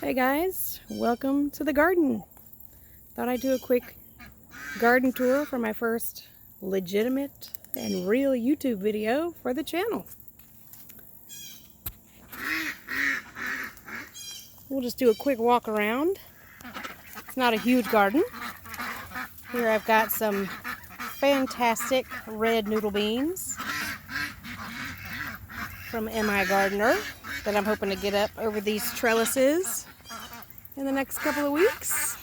Hey guys, welcome to the garden. Thought I'd do a quick garden tour for my first legitimate and real YouTube video for the channel. We'll just do a quick walk around. It's not a huge garden. Here I've got some fantastic red noodle beans from M.I. Gardener that I'm hoping to get up over these trellises in the next couple of weeks.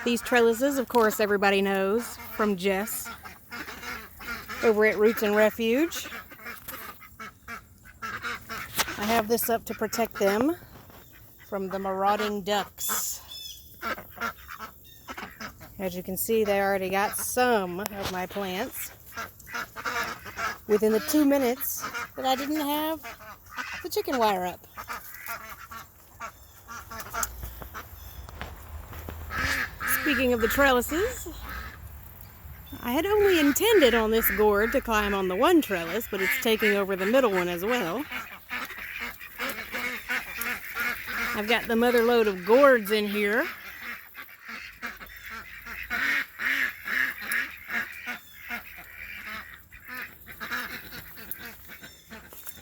These trellises, of course, everybody knows from Jess over at Roots and Refuge. I have this up to protect them from the marauding ducks. As you can see, they already got some of my plants within the 2 minutes that I didn't have the chicken wire up. Speaking of the trellises, I had only intended on this gourd to climb on the one trellis, but it's taking over the middle one as well. I've got the mother load of gourds in here.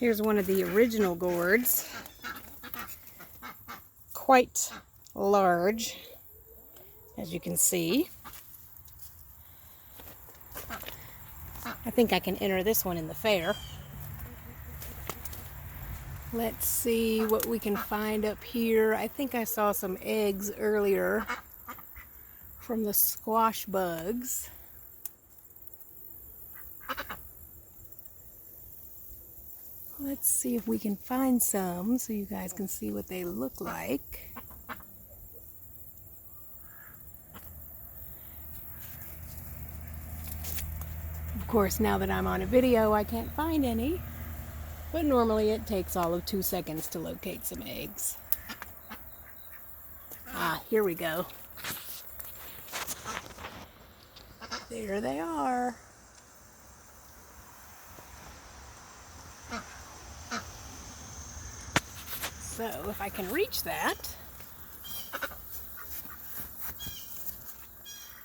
Here's one of the original gourds. Quite large, as you can see. I think I can enter this one in the fair. Let's see what we can find up here. I think I saw some eggs earlier from the squash bugs. Let's see if we can find some so you guys can see what they look like. Of course, now that I'm on a video, I can't find any, but normally it takes all of 2 seconds to locate some eggs. Ah, here we go. There they are. So if I can reach that,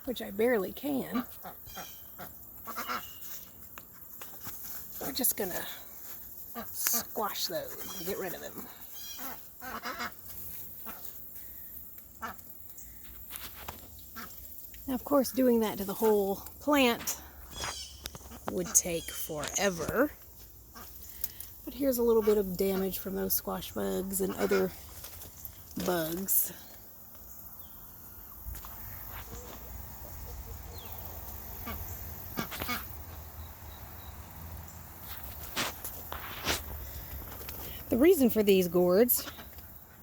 which I barely can, we're just gonna squash those and get rid of them. Now, of course, doing that to the whole plant would take forever. But here's a little bit of damage from those squash bugs and other bugs. The reason for these gourds,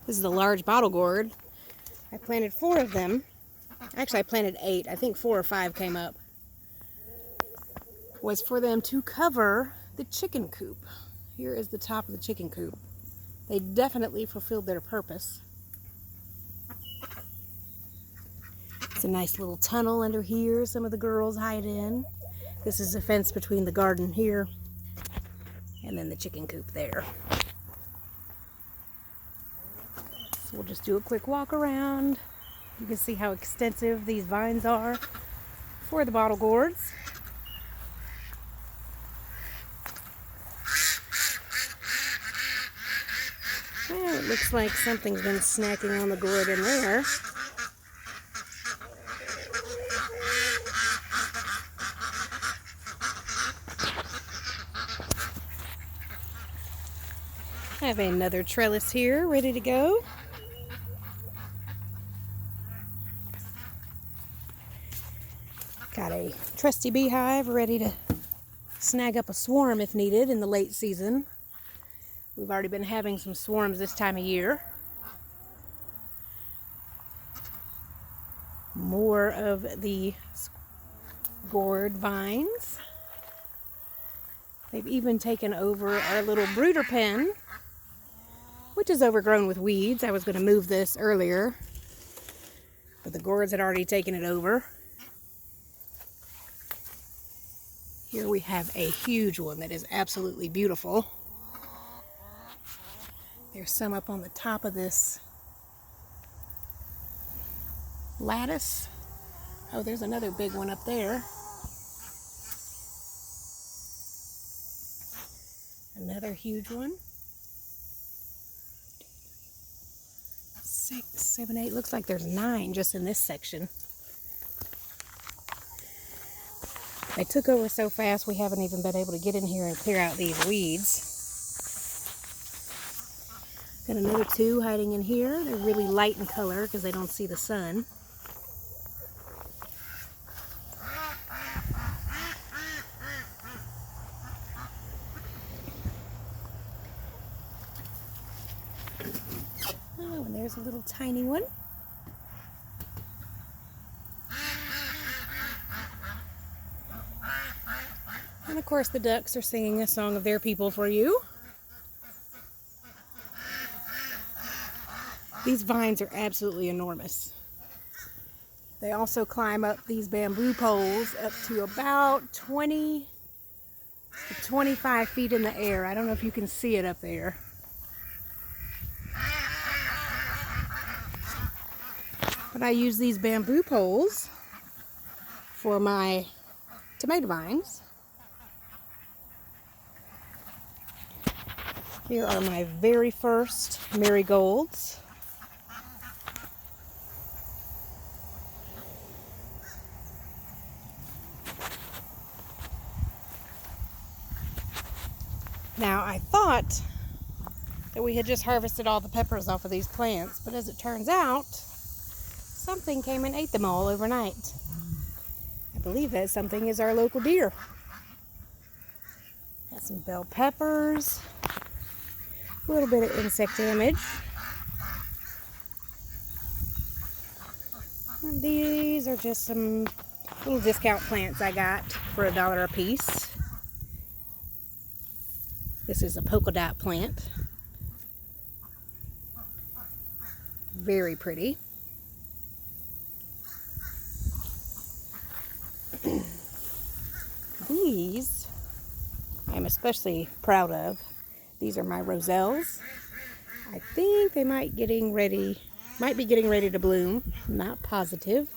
this is a large bottle gourd. I planted 4 of them. Actually, I planted 8. I think 4 or 5 came up. Was for them to cover the chicken coop. Here is the top of the chicken coop. They definitely fulfilled their purpose. It's a nice little tunnel under here some of the girls hide in. This is a fence between the garden here and then the chicken coop there. So we'll just do a quick walk around. You can see how extensive these vines are for the bottle gourds. Well, it looks like something's been snacking on the gourd in there. I have another trellis here ready to go. Got a trusty beehive ready to snag up a swarm if needed in the late season. We've already been having some swarms this time of year. More of the gourd vines. They've even taken over our little brooder pen, which is overgrown with weeds. I was going to move this earlier, but the gourds had already taken it over. Here we have a huge one that is absolutely beautiful. There's some up on the top of this lattice. Oh, there's another big one up there. Another huge one. 6, 7, 8. Looks like there's 9 just in this section. They took over so fast we haven't even been able to get in here and clear out these weeds. Got another 2 hiding in here. They're really light in color because they don't see the sun. Oh, and there's a little tiny one. And of course the ducks are singing a song of their people for you. These vines are absolutely enormous. They also climb up these bamboo poles up to about 20 to 25 feet in the air. I don't know if you can see it up there. But I use these bamboo poles for my tomato vines. Here are my very first marigolds. Now, I thought that we had just harvested all the peppers off of these plants, but as it turns out, something came and ate them all overnight. I believe that something is our local deer. Got some bell peppers, a little bit of insect damage. And these are just some little discount plants I got for $1 a piece. This is a polka-dot plant. Very pretty. These I'm especially proud of. These are my roselles. I think they might be getting ready to bloom. I'm not positive.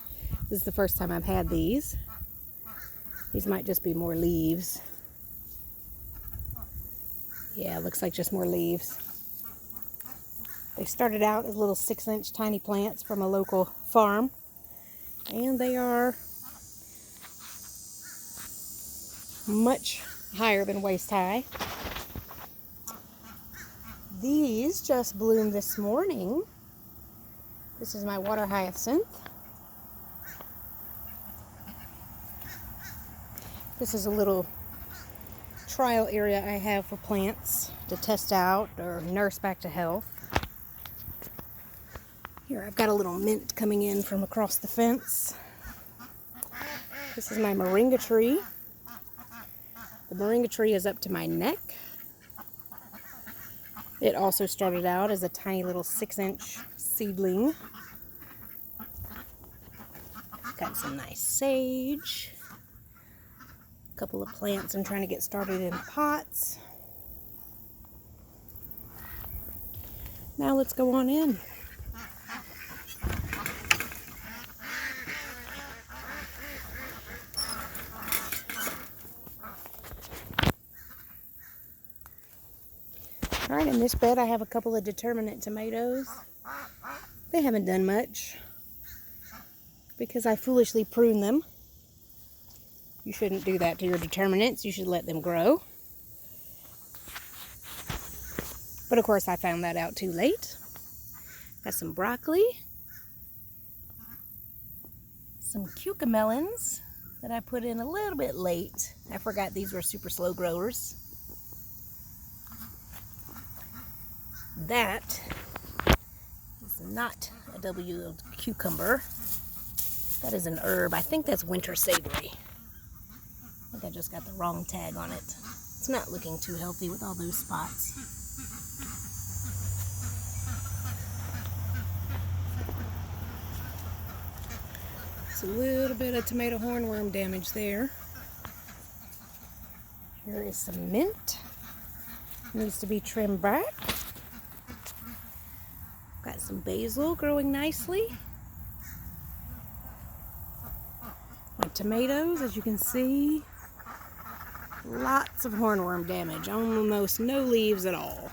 This is the first time I've had these. These might just be more leaves. Yeah, it looks like just more leaves. They started out as little 6-inch tiny plants from a local farm, and they are much higher than waist high. These just bloomed this morning. This is my water hyacinth. This is a little trial area I have for plants to test out or nurse back to health. Here, I've got a little mint coming in from across the fence. This is my moringa tree. The moringa tree is up to my neck. It also started out as a tiny little 6-inch seedling. Got some nice sage. A couple of plants I'm trying to get started in pots. Now let's go on in. Alright, in this bed I have a couple of determinate tomatoes. They haven't done much because I foolishly pruned them. You shouldn't do that to your determinants. You should let them grow. But of course I found that out too late. Got some broccoli. Some cucamelons that I put in a little bit late. I forgot these were super slow growers. That is not a W cucumber. That is an herb. I think that's winter savory. I think I just got the wrong tag on it. It's not looking too healthy with all those spots. It's a little bit of tomato hornworm damage there. Here is some mint. Needs to be trimmed back. Got some basil growing nicely. tomatoes, as you can see, lots of hornworm damage, almost no leaves at all.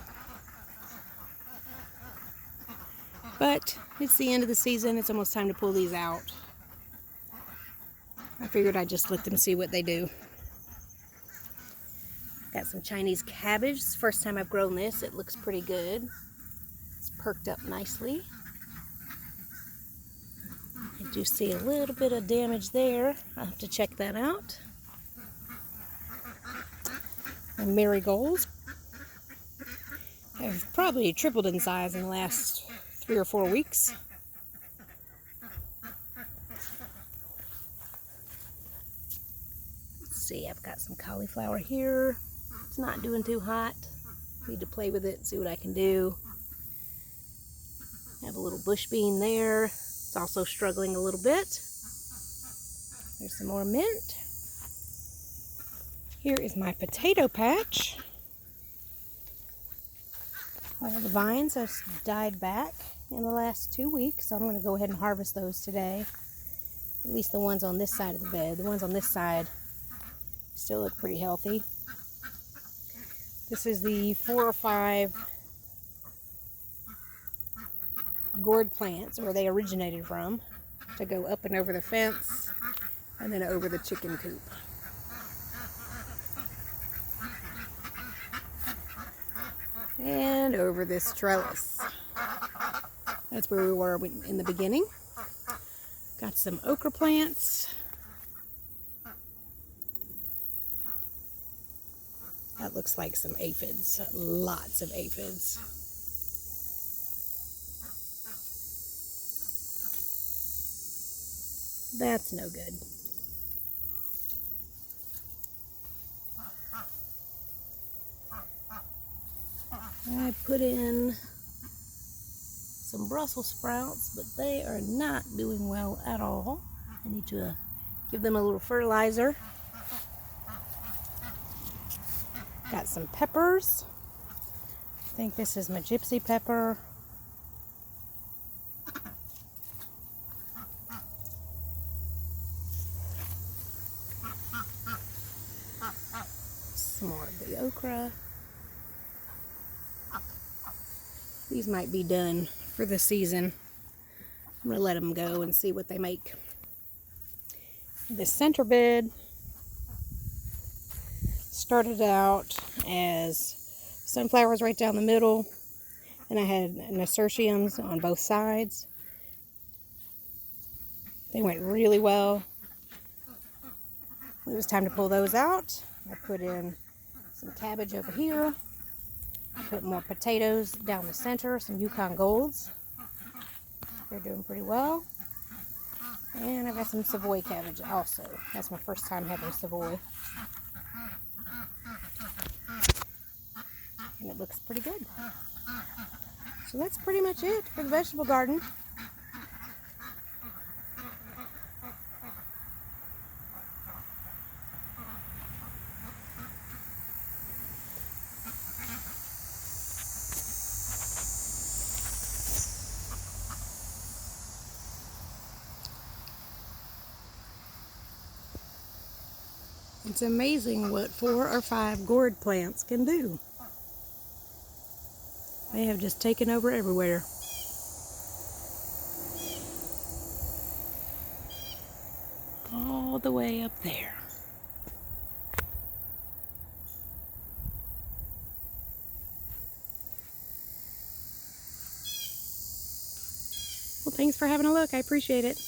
But it's the end of the season, it's almost time to pull these out. I figured I'd just let them see what they do. Got some Chinese cabbage. It's the first time I've grown this. It looks pretty good. It's perked up nicely. I do see a little bit of damage there. I'll have to check that out. And marigolds have probably tripled in size in the last 3 or 4 weeks. Let's see, I've got some cauliflower here. It's not doing too hot. Need to play with it and see what I can do. I have a little bush bean there. It's also struggling a little bit. There's some more mint. Here is my potato patch. All the vines have died back in the last 2 weeks, so I'm going to go ahead and harvest those today. At least the ones on this side of the bed. The ones on this side still look pretty healthy. This is the 4 or 5 gourd plants, where they originated from, to go up and over the fence and then over the chicken coop. And over this trellis. That's where we were in the beginning. Got some okra plants. That looks like some aphids. Lots of aphids. That's no good. I put in some Brussels sprouts, but they are not doing well at all. I need to give them a little fertilizer. Got some peppers. I think this is my gypsy pepper. Some more of the okra. These might be done for the season. I'm going to let them go and see what they make. The center bed started out as sunflowers right down the middle, and I had nasturtiums on both sides. They went really well. It was time to pull those out. I put in some cabbage over here. Put more potatoes down the center, some Yukon Golds. They're doing pretty well. And I've got some Savoy cabbage also. That's my first time having Savoy. And it looks pretty good. So that's pretty much it for the vegetable garden. It's amazing what 4 or 5 gourd plants can do. They have just taken over everywhere. All the way up there. Well, thanks for having a look. I appreciate it.